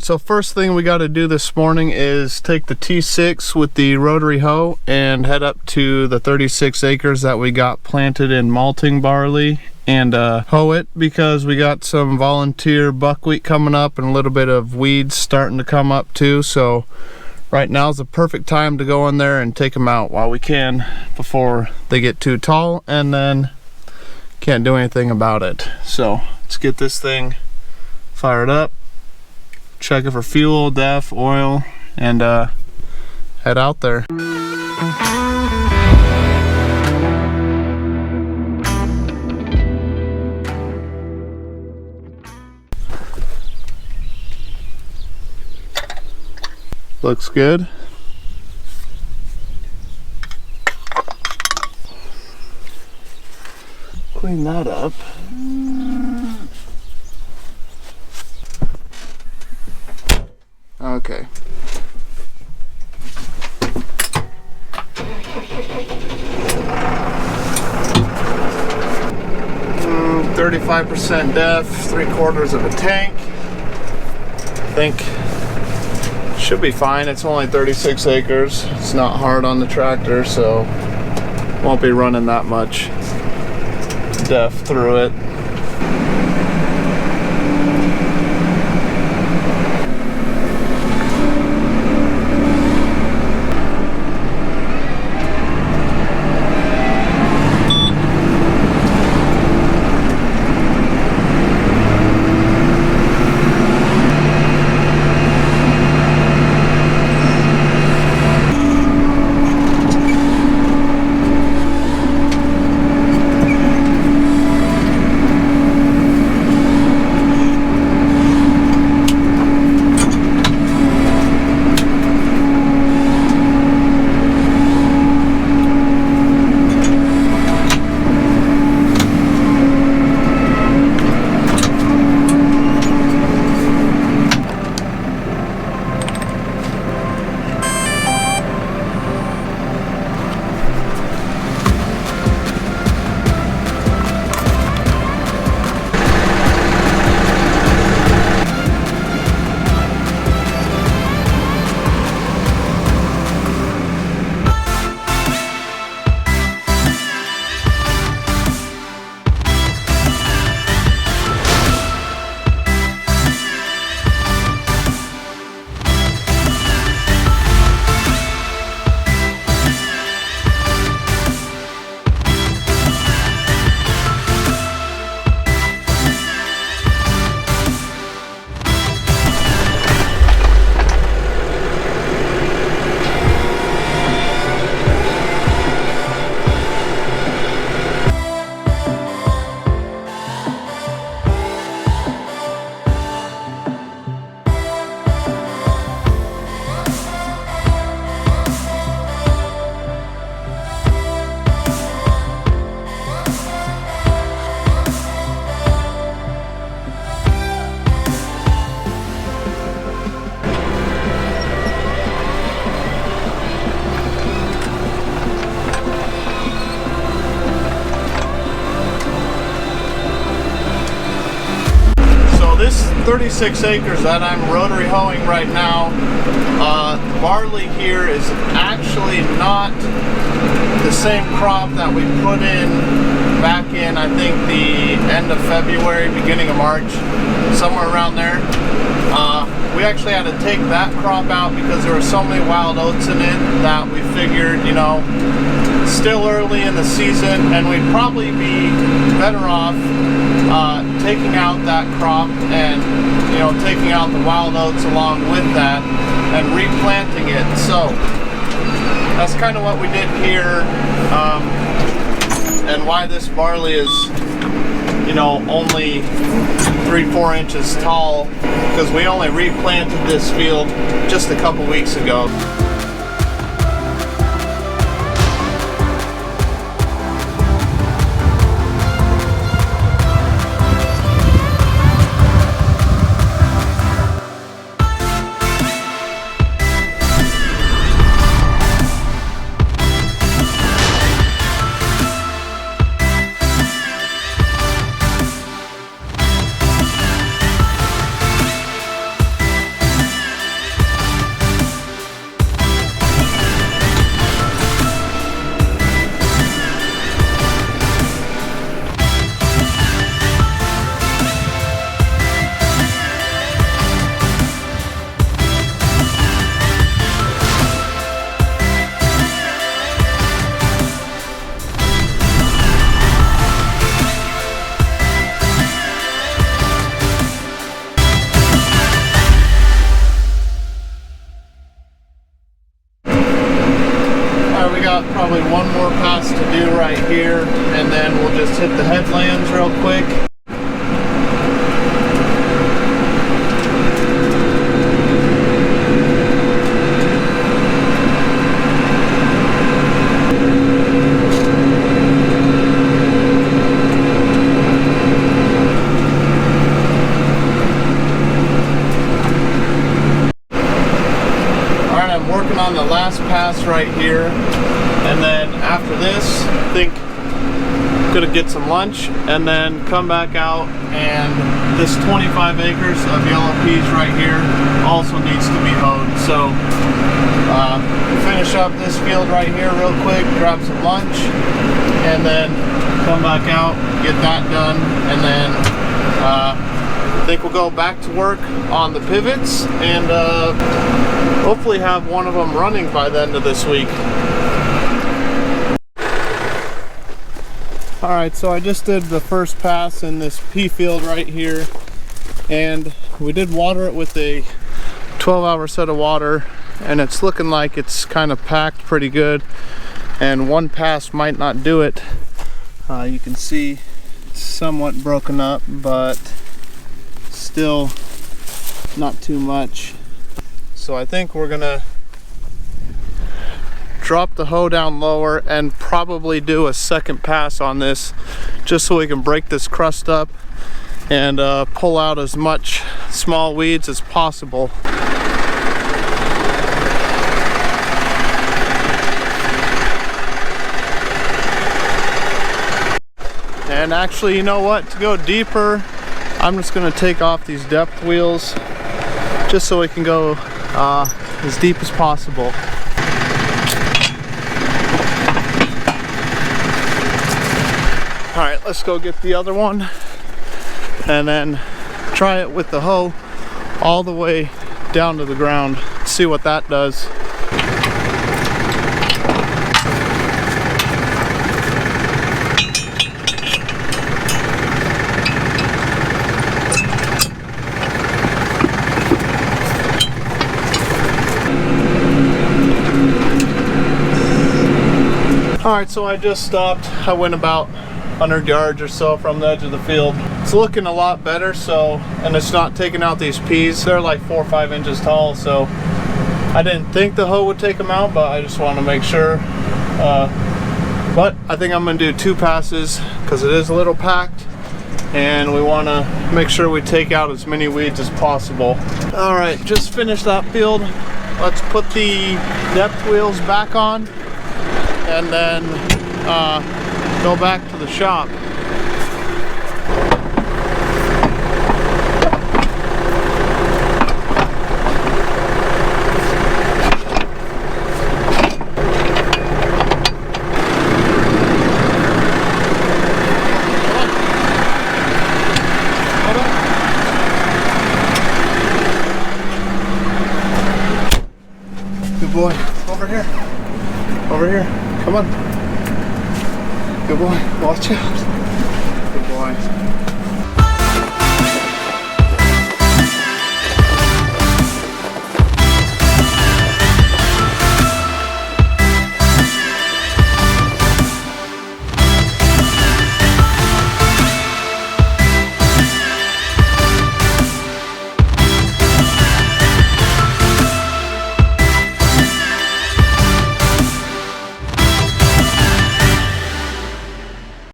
So first thing we got to do this morning is take the T6 with the rotary hoe and head up to the 36 acres that we got planted in malting barley and hoe it, because we got some volunteer buckwheat coming up and a little bit of weeds starting to come up too. So right now is the perfect time to go in there and take them out while we can before they get too tall and then can't do anything about it. So let's get this thing fired up, check it for fuel, def, oil, and head out there. Looks good. Clean that up. Okay. 35% def, 3/4 of a tank. I think should be fine. It's only 36 acres. It's not hard on the tractor, so won't be running that much def through it. This 36 acres that I'm rotary hoeing right now, barley here is actually not the same crop that we put in back in, I think, the end of February, beginning of March, somewhere around there. We actually had to take that crop out because there were so many wild oats in it that we figured, you know, still early in the season and we'd probably be better off taking out that crop and, you know, taking out the wild oats along with that and replanting it. So that's kind of what we did here, and why this barley is, you know, only 3-4 inches tall, because we only replanted this field just a couple weeks ago. here, and then we'll just hit the headlands real quick. I'm working on the last pass right here, and then after this, I think I'm gonna get some lunch and then come back out, and this 25 acres of yellow peas right here also needs to be hoed. So finish up this field right here real quick, grab some lunch, and then come back out, get that done, and then I think we'll go back to work on the pivots and hopefully have one of them running by the end of this week. Alright, so I just did the first pass in this pea field right here, and we did water it with a 12-hour set of water, and it's looking like it's kind of packed pretty good, and one pass might not do it. You can see it's somewhat broken up, but still not too much. So I think we're gonna drop the hoe down lower and probably do a second pass on this, just so we can break this crust up and pull out as much small weeds as possible. And actually, you know what, to go deeper, I'm just gonna take off these depth wheels just so we can go as deep as possible. Alright, let's go get the other one and then try it with the hoe all the way down to the ground. See what that does. Alright, so I just stopped. I went about 100 yards or so from the edge of the field. It's looking a lot better, so, and it's not taking out these peas. They're like 4 or 5 inches tall, so I didn't think the hoe would take them out, but I just want to make sure. But I think I'm going to do 2 passes because it is a little packed, and we want to make sure we take out as many weeds as possible. Alright, just finished that field. Let's put the depth wheels back on and then go back to the shop. Good boy. Over here. Over here. Come on. Good boy. Watch out. Good boy.